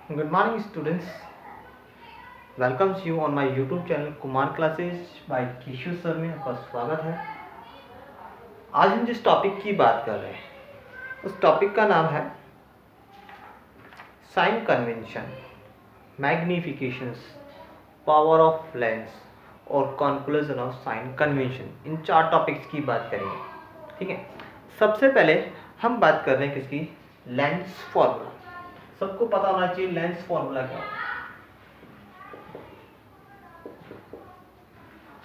Good morning, students. Welcomes you on my YouTube channel Kumar classes bye Keshav sir में आपका स्वागत है। आज हम जिस टॉपिक की बात कर रहे हैं उस टॉपिक का नाम है sign convention, magnifications, power of lens और कॉन्क्लूजन ऑफ साइन कन्वेंशन। इन चार टॉपिक्स की बात करेंगे। ठीक है, सबसे पहले हम बात कर रहे हैं किसकी? Lens formula. सबको पता होना चाहिए लेंस फॉर्मूला क्या होता है।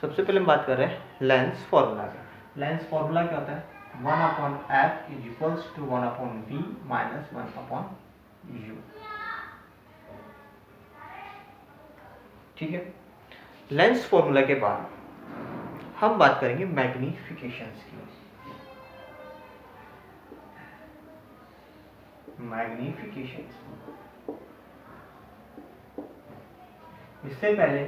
सबसे पहले हम बात कर रहे हैं लेंस फॉर्मूला का। लेंस फॉर्मूला क्या होता है? 1/f is equals to 1/v minus 1/u। ठीक है, लेंस फॉर्मूला के बाद हम बात करेंगे मैग्निफिकेशंस की। मैग्निफिकेशंस, इससे पहले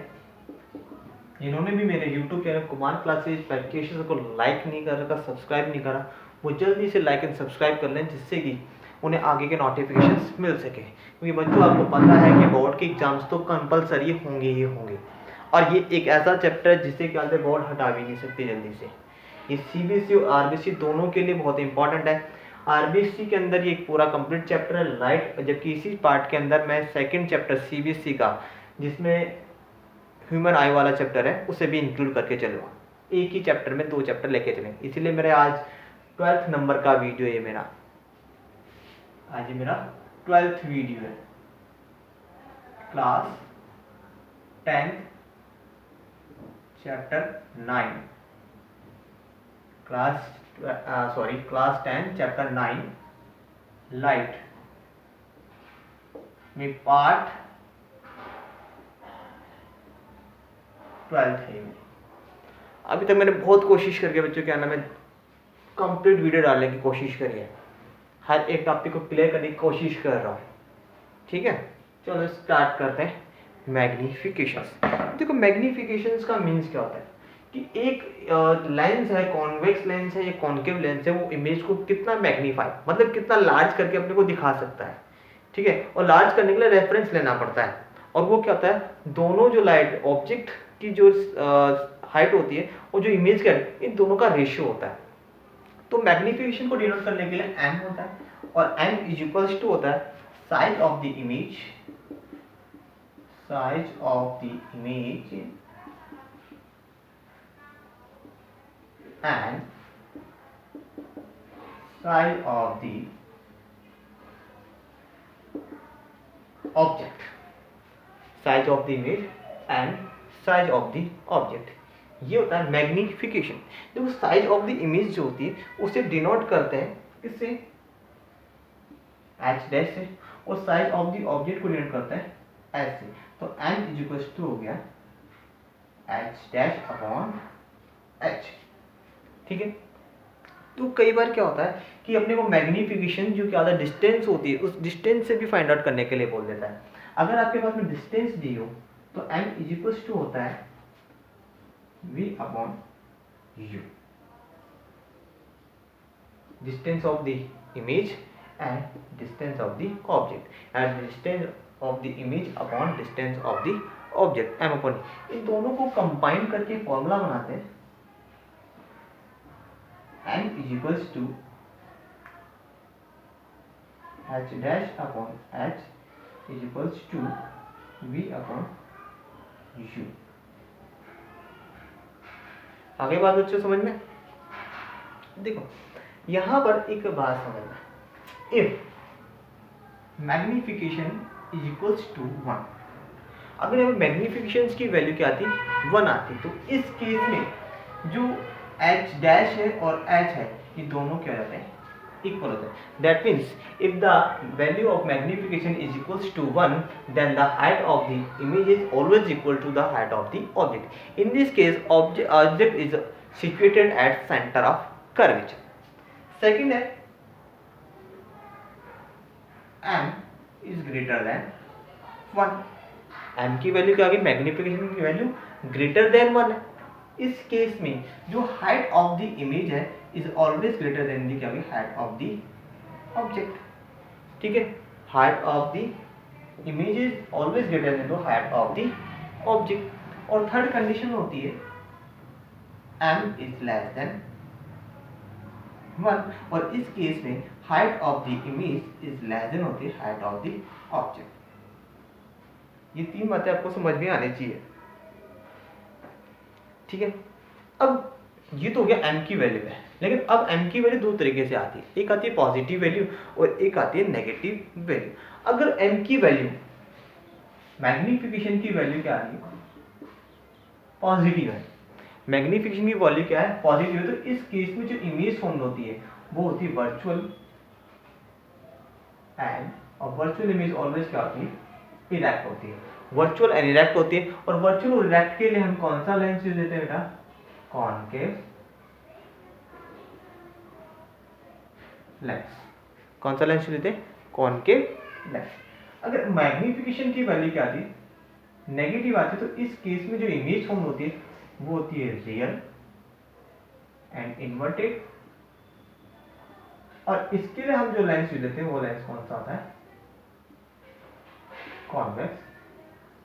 जिन्होंने भी मेरे YouTube चैनल कुमार क्लासेज पैकेशन को लाइक नहीं कर रखा, सब्सक्राइब नहीं करा, वो जल्दी से लाइक एंड सब्सक्राइब कर लें, जिससे कि उन्हें आगे के नोटिफिकेशंस मिल सके। क्योंकि बच्चों, आपको पता है कि बोर्ड के एग्जाम्स तो कंपलसरी होंगे ही होंगे, और ये एक ऐसा चैप्टर है जिसे क्या कहते हैं, बोर्ड हटा भी नहीं सकती जल्दी से। ये CBSE और RBC दोनों के लिए बहुत इंपॉर्टेंट है। RBC के अंदर ये एक पूरा कंप्लीट चैप्टर है लाइट, जबकि इसी पार्ट के अंदर मैं सेकेंड चैप्टर CBSE का, जिसमें ह्यूमन आई वाला चैप्टर है, उसे भी इंक्लूड करके चलूँगा। एक ही चैप्टर में 2 चैप्टर लेके चलेंगे। इसीलिए मेरे आज 12th नंबर का वीडियो है मेरा। आज मेरा 12th वीडियो है, class 10 chapter 9, class 10 chapter 9 light में पार्ट 12th है। अभी तक मैंने बहुत कोशिश करके बच्चों क्या नाम है, कंप्लीट वीडियो डालने की कोशिश करी है। हर एक टॉपिक को क्लियर करने की कोशिश कर रहा हूँ। ठीक है, चलो स्टार्ट करते हैं। मैग्निफिकेशंस। देखो, मैग्निफिकेशंस का मीन्स क्या होता है कि एक लेंस है, कॉन्वेक्स लेंस है या कॉन्केव लेंस है, वो इमेज को कितना मैग्नीफाई, मतलब कितना लार्ज करके अपने को दिखा सकता है। ठीक है, और लार्ज करने के लिए रेफरेंस लेना पड़ता है। और वो क्या होता है, दोनों जो लाइट ऑब्जेक्ट की जो हाइट होती है और जो इमेज का, इन दोनों का रेशियो होता है। तो मैग्निफिकेशन को डिनोट करने के लिए m होता है, और m इज इक्वल्स टू होता है size of the image, size of the image and size of the object, size of the image and size of the object. ये होता है मैग्निफिकेशन। देखो, साइज ऑफ द इमेज जो होती है उसे डिनोट करते हैं किससे? h डैश से, और साइज ऑफ द ऑब्जेक्ट को डिनोट करते हैं s से। तो m इज इक्वल्स टू हो गया h डैश अपॉन h। ठीक है, तो कई बार क्या होता है कि अपने को मैग्निफिकेशन जो क्या होता है, डिस्टेंस होती है, उस डिस्टेंस से भी फाइंड आउट करने के लिए बोल देता है। अगर आपके पास में डिस्टेंस दी हो तो m इज इक्वल्स टू होता है v upon u, distance of the image and distance of the object, and distance of the image upon distance of the object, m upon. इन दोनों को कंबाइन करके फॉर्मूला बनाते हैं। m is equals to h dash upon h is equals to v upon u। आगे बात बच्चों समझ में? देखो, यहां पर एक बात समझना, if magnification is equals to 1, अगर यहाँ मैग्निफिकेशन की वैल्यू क्या आती? 1 आती, तो इस केस में जो h डैश है और h है, ये दोनों क्या हो जाते हैं? इक्वल होते हैं। That means if the value of magnification is equals to 1, then the height of the image is always equal to the height of the object. In this case object is situated at centre of curvature. Second है m is greater than 1। m की वैल्यू क्या आ गई? Magnification की value greater than 1 है। इस case में जो हाइट ऑफ द इमेज है is always greater than the क्या हाइट ऑफ द ऑब्जेक्ट। ठीक है, height of the image is always greater than the height of the object. और थर्ड कंडीशन होती है m इज लेस देन 1, और इस case में height of the image is less than होती है हाइट ऑफ द ऑब्जेक्ट। ये तीन बातें आपको समझ में आनी चाहिए, ठीक है। अब ये तो हो गया m की वैल्यू है, लेकिन अब m की वैल्यू दो तरीके से आती है, एक आती है पॉजिटिव वैल्यू और एक आती है नेगेटिव वैल्यू। अगर m की वैल्यू, मैग्नीफिकेशन की वैल्यू क्या आ रही है, पॉजिटिव है, मैग्नीफिकेशन की वैल्यू क्या है, पॉजिटिव है, तो इस केस में जो इमेज फॉर्म होती है वो होती है वर्चुअल, एंड और वर्चुअल इमेज ऑलवेज क्या होती है, इरेक्ट होती है, वर्चुअल एंड इरेक्ट होती है। और वर्चुअल और इरेक्ट के लिए हम कौन सा लेंस यूज देते हैं बेटा, कॉनकेव लेंस। कौन सा लेंस लेते हैं, कॉनकेव लेंस। अगर मैग्नीफिकेशन की वैल्यू क्या आती है, नेगेटिव आती है, तो इस केस में जो इमेज फॉर्म होती है वो होती है रियल एंड इन्वर्टेड। और इसके लिए हम जो लेंस यूज लेते हैं वो लेंस कौन सा होता है, कॉन्वेक्स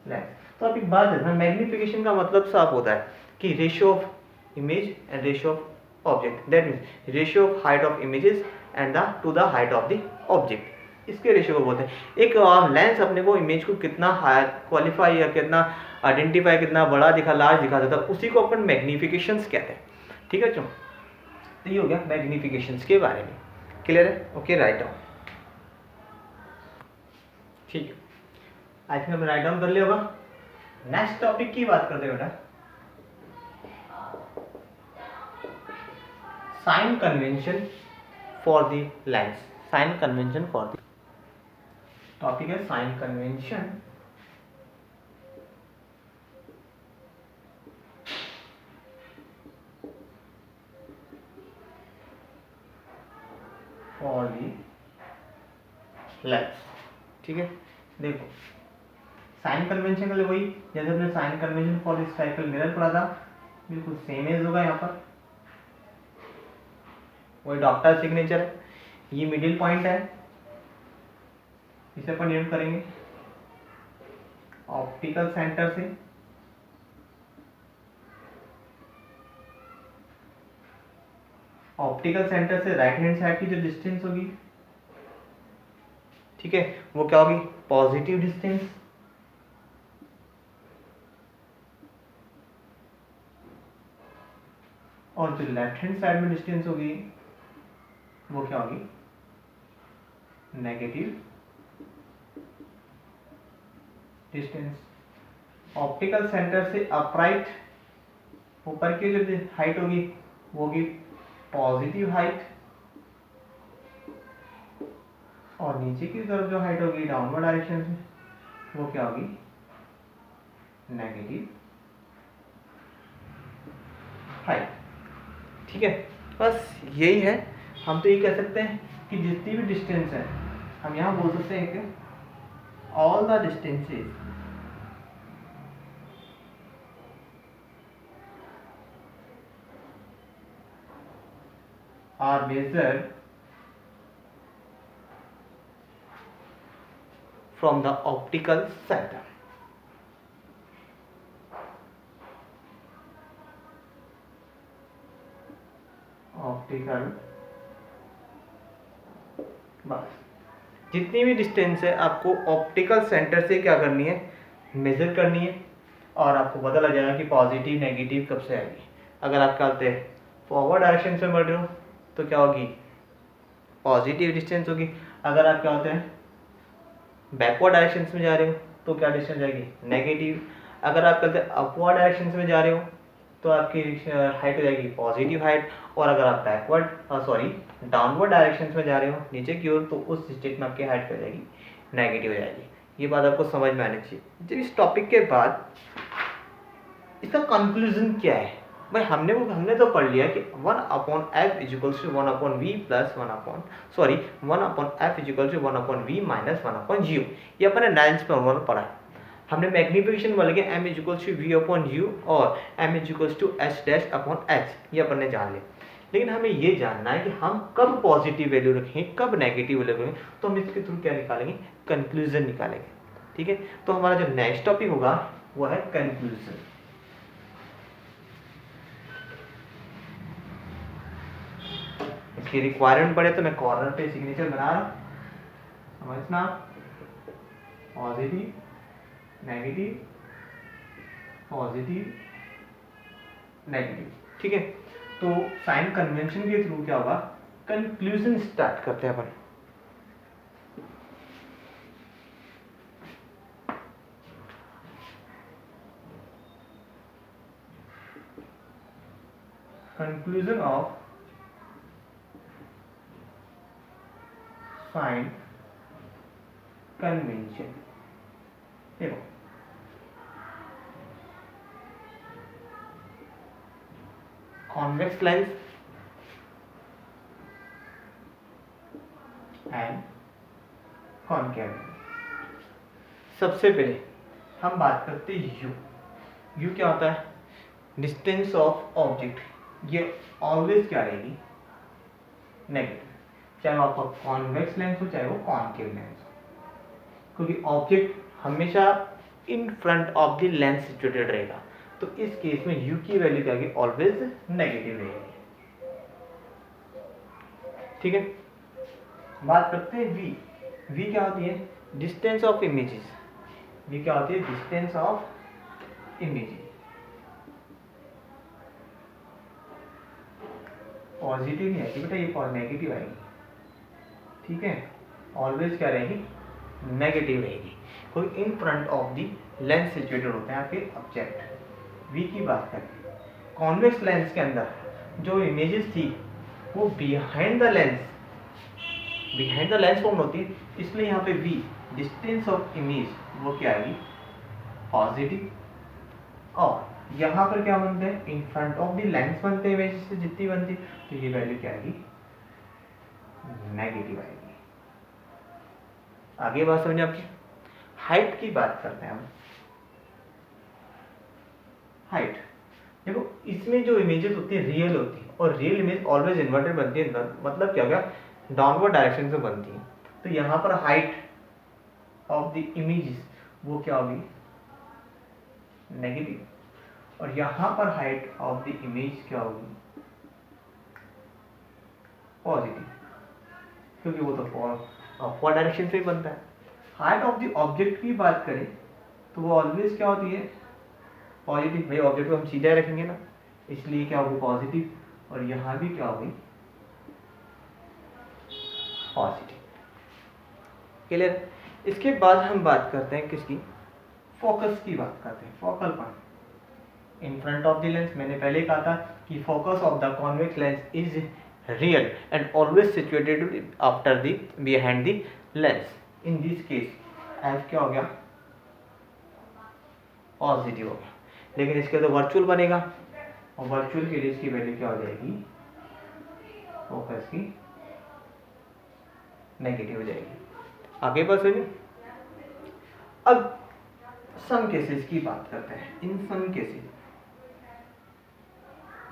लेंस। तो आप एक बात देखना, मैग्नीफिकेशन का मतलब साफ होता है कि ratio of image and ratio of object, that means ratio of height of images and the two the height of the object, इसके रेशियो को बोलते हैं। एक लेंस अपने को इमेज को कितना हाई क्वालिफाई या कितना आइडेंटिफाई, कितना बड़ा दिखा, लार्ज दिखा देता है, उसी को अपन मैग्निफिकेशंस कहते हैं, ठीक है। चलो तो ये हो गया मैग्निफिकेशंस के बारे में, क्लियर है, ओके राइट डाउन, ठीक है। आई थिंक हमने राइट डाउन कर लिया होगा। नेक्स्ट टॉपिक की बात करते हैं बेटा, sign convention for the lens. Sign convention for the topic है sign convention for the lens, ठीक है। देखो साइन कन्वेंशन के लिए वही, जैसे हमने sign convention for spherical mirror पढ़ा था, बिल्कुल सेम एज होगा यहाँ पर, वही डॉक्टर सिग्नेचर है, ये मिडिल पॉइंट है, इसे अपन यूज करेंगे ऑप्टिकल सेंटर से, ऑप्टिकल सेंटर से राइट हैंड साइड की जो डिस्टेंस होगी, ठीक है, वो क्या होगी, पॉजिटिव डिस्टेंस। और जो लेफ्ट हैंड साइड में डिस्टेंस होगी वो क्या होगी, नेगेटिव डिस्टेंस। ऑप्टिकल सेंटर से अपराइट ऊपर की जो हाइट होगी वो होगी पॉजिटिव हाइट, और नीचे की तरफ जो हाइट होगी डाउनवर्ड डायरेक्शन में वो क्या होगी, नेगेटिव हाइट, ठीक है। बस यही है, हम तो ये कह सकते हैं कि जितनी भी डिस्टेंस है हम यहाँ बोल सकते हैं कि all the distances are measured from the optical center. Optical, बस जितनी भी डिस्टेंस है आपको ऑप्टिकल सेंटर से क्या करनी है, मेजर करनी है, और आपको पता लग जाएगा कि पॉजिटिव नेगेटिव कब से आएगी। अगर आप क्या होते हैं फॉरवर्ड डायरेक्शन से बढ़ रहे हो तो क्या होगी, पॉजिटिव डिस्टेंस होगी। अगर आप क्या होते हैं बैकवर्ड डायरेक्शन में जा रहे हो तो क्या डिस्टेंस आएगी, नेगेटिव। अगर आप कहते हैं अपवर्ड डायरेक्शन में जा रहे हो तो आपकी हाइट हो जाएगी पॉजिटिव हाइट। और अगर आप बैकवर्ड डाउनवर्ड डायरेक्शन में जा रहे हो नीचे की ओर तो उस स्टेट में आपकी हाइट हो जाएगी नेगेटिव हो जाएगी। ये बात आपको समझ में आनी चाहिए। जब इस टॉपिक के बाद इसका कंक्लूजन क्या है भाई, हमने तो पढ़ लिया कि 1/f is equals to 1/v plus 1/f is equals to 1/v minus 1/u। ये अपने 9th में पढ़ा है। हमने मैग्निफिकेशन वाले के m इजिकल्स टू v/u और m इजिकल्स टू h'/h ये अपन ने जान लिया। लेकिन हमें ये जानना है कि हम कब पॉजिटिव वैल्यू रखें कब नेगेटिव वैल्यू रखें, तो हम इसके थ्रू क्या निकालेंगे, कंक्लूजन निकालेंगे। ठीक है, तो हमारा जो नेक्स्ट टॉपिक होगा वो है कंक्लूजन। इसकी रिक्वायरमेंट पड़े तो मैं कॉर्नर पे सिग्नेचर बना रहा हूँ, समझना, पॉजिटिव नेगेटिव पॉजिटिव नेगेटिव, ठीक है। तो साइन कन्वेंशन के थ्रू क्या होगा, कंक्लूजन स्टार्ट करते हैं अपन। Conclusion of sign convention. देखो convex lens and concave lens. सबसे पहले हम बात करते हैं यू। यू क्या होता है, डिस्टेंस ऑफ ऑब्जेक्ट। ये ऑलवेज क्या रहेगी, नेगेटिव, चाहे वो आपका कॉन्वेक्स लेंस हो चाहे वो कॉनकेव लेंस हो, क्योंकि ऑब्जेक्ट हमेशा in front of the lens situated रहेगा। तो इस केस में u की वैल्यू क्या होगी, ऑलवेज नेगेटिव रहेगी, ठीक है। बात करते हैं v। v क्या होती है, डिस्टेंस ऑफ इमेजेस। v क्या होती है, डिस्टेंस ऑफ इमेजेस। पॉजिटिव नहीं आएगी बेटा, ये नेगेटिव आएगी, ठीक है। ऑलवेज क्या रहेगी, नेगेटिव रहेगी, क्योंकि in front of the lens situated होते हैं आपके ऑब्जेक्ट। वी की बात करें, कॉन्वेक्स लेंस के अंदर जो इमेजेस थी वो बिहाइंड द लेंस फॉर्म होती है, इसलिए यहाँ पे वी डिस्टेंस ऑफ इमेज वो क्या आएगी, पॉजिटिव। और यहाँ पर क्या बनते हैं, in front of the lens बनते हैं इमेजेस से जितनी बनती, तो ये वैल्यू क्या आएगी, नेगेटिव आएगी। आगे बात समझे आपकी। हाइट की बात करते हैं हम। हाइट देखो, इसमें जो इमेजेस होती है रियल होती है, और रियल इमेज ऑलवेज इन्वर्टेड बनती है, मतलब क्या होगा, डाउनवर्ड डायरेक्शन से बनती है। तो यहाँ पर हाइट ऑफ द इमेजेस वो क्या होगी, नेगेटिव, और यहाँ पर हाइट ऑफ द इमेज क्या होगी, पॉजिटिव, क्योंकि वो तो फॉर डायरेक्शन से ही बनता है। हाइट ऑफ द ऑब्जेक्ट की बात करें तो वो ऑलवेज क्या होती है, पॉजिटिव। भाई ऑब्जेक्ट को हम सीधा रखेंगे ना, इसलिए क्या होगी, पॉजिटिव, और यहाँ भी क्या होगी, पॉजिटिव, क्लियर। इसके बाद हम बात करते हैं किसकी, फोकस की बात करते हैं, focal point in front of the lens. मैंने पहले कहा था कि focus of the convex lens is real and always situated after the behind the lens. In this case F क्या हो गया, पॉजिटिव हो गया। लेकिन इसके तो वर्चुअल बनेगा, और वर्चुअल के लिए इसकी वैल्यू क्या हो जाएगी, फोकस की नेगेटिव हो जाएगी। आगे बस है। अब सम केसेस की बात करते हैं। इन सम केसेस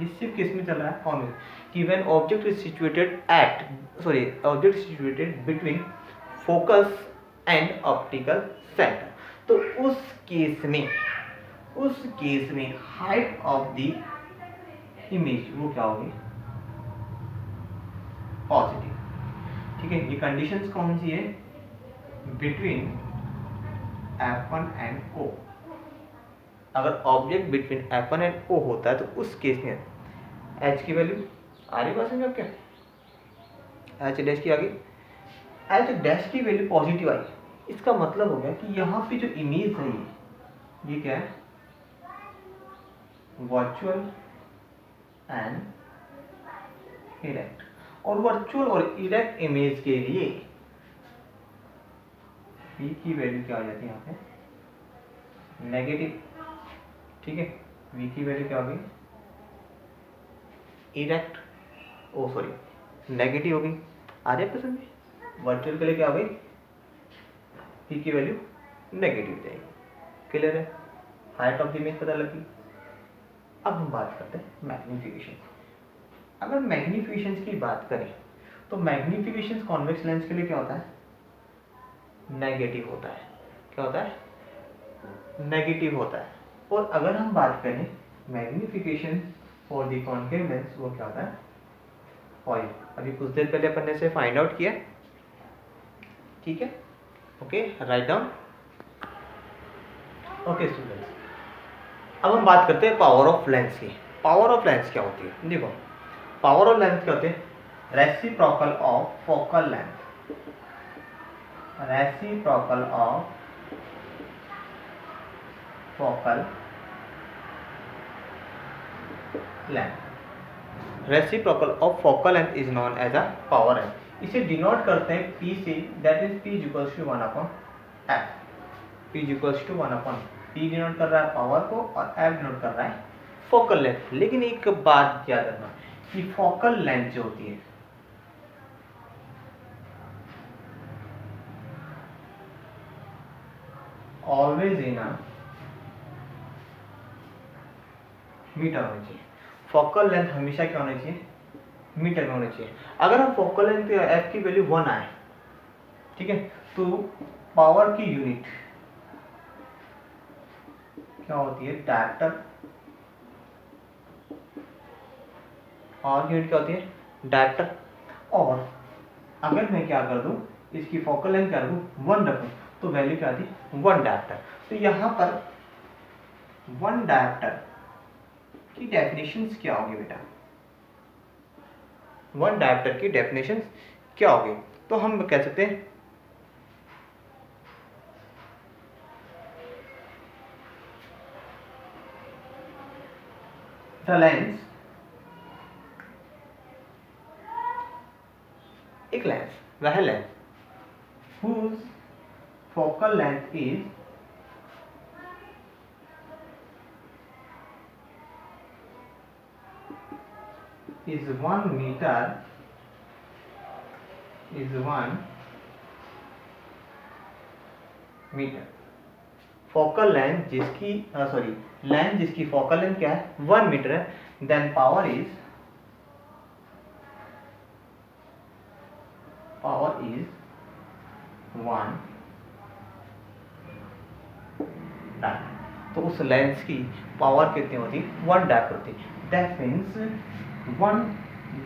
ये सिर्फ केस में चल रहा है, कौन कि when object is situated between focus and optical centre. तो उस केस में हाइट ऑफ द इमेज वो क्या होगी, पॉजिटिव, ठीक है। ये कंडीशंस कौन सी है, बिटवीन F1 एंड O। अगर object between F1 and O होता है तो उस केस में H की वैल्यू आ रही पास में क्या, H डैश की आ गई, H डैश की वैल्यू पॉजिटिव आई। इसका मतलब हो गया कि यहाँ पे जो इमेज है ये क्या है, वर्चुअल एंड इरेक्ट। और वर्चुअल और इरेक्ट इमेज के लिए V की वैल्यू क्या आ जाती है यहाँ पे, नेगेटिव, ठीक है। V की वैल्यू क्या हो गई, इरेक्ट, नेगेटिव हो गई। आ रही है पसंद में, वर्चुअल के लिए क्या हो गई, V की वैल्यू नेगेटिव जाएगी, क्लियर है। हाइट ऑफ द इमेज पता लगी। अब हम बात करते हैं मैग्नीफिकेशन। अगर मैग्नीफिकेशन की बात करें तो मैग्नीफिकेशन कॉन्वेक्स लेंस के लिए क्या होता है, नेगेटिव होता है, क्या होता है, नेगेटिव होता है। और अगर हम बात करें magnification for the concave lens, वो क्या होता है, पॉजिटिव। अभी कुछ देर पहले अपन ने से फाइंड आउट किया, ठीक है। Okay, write down. Okay students, अब हम बात करते हैं पावर ऑफ लेंस की। पावर ऑफ लेंस क्या होती है, देखो पावर ऑफ लेंस क्या होते हैं, reciprocal of focal length, reciprocal of focal length, reciprocal of focal length is known as a power length. इसे डिनोट करते हैं P से, that is P equals to 1 upon F। P equals to 1 upon P denote कर रहा है power को और F denote कर रहा है फोकल लेंथ। लेकिन एक बात याद रखना कि फोकल लेंथ जो होती है ऑलवेज इन अ मीटर होनी चाहिए। फोकल लेंथ हमेशा क्या होनी चाहिए, मीटर में होनी चाहिए। अगर हम फोकल लेंथ F की वैल्यू 1 आए, ठीक है, तो पावर की यूनिट क्या होती है, डायरेक्टर। पावर की यूनिट क्या होती है, डायरेक्टर। और अगर मैं क्या कर दूं, इसकी फोकल लेंथ क्या रखूं, 1 रखूं, तो वैल्यू क्या आती है, 1 डायरेक्टर। तो यहां पर 1 डायरेक्टर की डेफिनेशंस क्या होगी बेटा, 1 डायरेक्टर की डेफिनेशंस क्या होगी, तो हम कह सकते हैं द लेंस, एक लेंस वह lens whose focal length is 1 meter, is 1 metre. Focal length जिसकी सॉरी लेंथ जिसकी फोकल लेंथ क्या है, 1 मीटर है, देन पावर इज 1 डायरेक्ट। तो उस लेंस की पावर कितनी होती, 1 डायरेक्ट होती। That means 1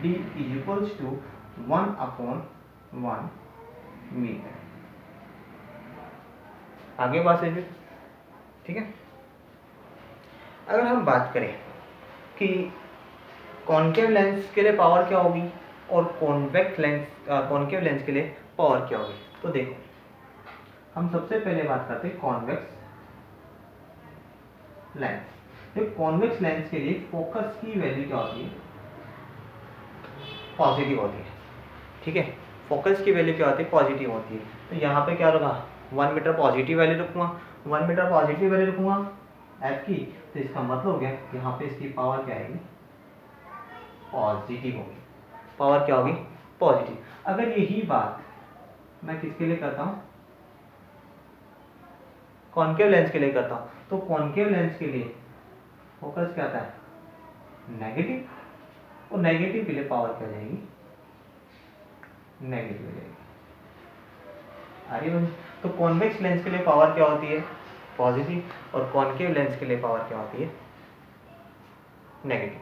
d is equals to 1 upon 1 metre. आगे बात समझिए, ठीक है। अगर हम बात करें कि कॉन्केव लेंस के लिए पावर क्या होगी और कॉन्वेक्स लेंस कॉन्केव लेंस के लिए पावर क्या होगी, तो देखो हम सबसे पहले बात करते हैं कॉन्वेक्स लेंस। तो कॉन्वेक्स लेंस के लिए फोकस की वैल्यू क्या होती है, पॉजिटिव होती है, ठीक है। फोकस की वैल्यू क्या होती है, पॉजिटिव होती है। तो यहाँ पे क्या होगा, 1 मीटर पॉजिटिव वैल्यू रखूंगा, 1 मीटर पॉजिटिव वैल्यू रखूंगा एफ की, तो इसका मतलब हो गया कि यहाँ पे इसकी पावर क्या आएगी, पॉजिटिव होगी। पावर क्या होगी, पॉजिटिव। अगर यही बात मैं किसके लिए करता हूँ, कॉन्केव लेंस के लिए करता हूँ, तो कॉन्केव लेंस के लिए फोकस क्या आता है, नेगेटिव, और नेगेटिव के लिए पावर क्या जाएगी, नेगेटिव हो जाएगी। आगे तो कॉन्वेक्स लेंस के लिए पावर क्या होती है, पॉजिटिव, और कॉन्केव लेंस के लिए पावर क्या होती है, नेगेटिव।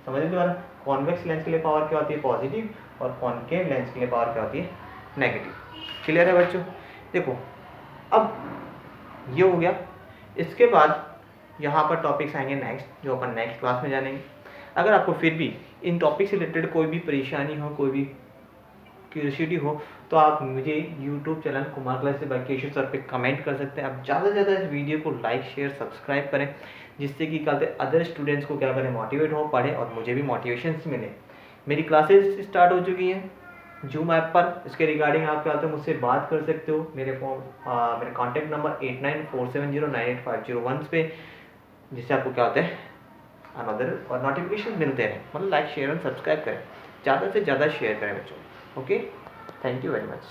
समझ दोबारा, कॉन्वेक्स लेंस के लिए पावर क्या होती है, पॉजिटिव, और कॉन्केव लेंस के लिए पावर क्या होती है, नेगेटिव। क्लियर है बच्चों। देखो अब ये हो गया, इसके बाद यहाँ पर टॉपिक्स आएंगे नेक्स्ट, जो अपन नेक्स्ट क्लास में जानेंगे। अगर आपको फिर भी इन टॉपिक से रिलेटेड कोई भी परेशानी हो, कोई भी क्यूरियोसिटी हो, तो आप मुझे YouTube channel Kumar classes bye Keshav sir पे कमेंट कर सकते हैं। आप ज़्यादा से ज़्यादा इस वीडियो को लाइक शेयर सब्सक्राइब करें, जिससे कि कल अदर स्टूडेंट्स को क्या करें, मोटिवेट हो, पढ़े, और मुझे भी मोटिवेशन मिले। मेरी क्लासेस स्टार्ट हो चुकी हैं जूम ऐप पर, इसके रिगार्डिंग आप क्या होते हैं मुझसे बात कर सकते हो। मेरे कॉन्टैक्ट नंबर 8947098501 पे, जिससे आपको क्या होता है अनदर और नोटिफिकेशन मिलते हैं। मतलब लाइक शेयर और सब्सक्राइब करें, ज़्यादा से ज़्यादा शेयर करें बच्चों। Okay, thank you very much.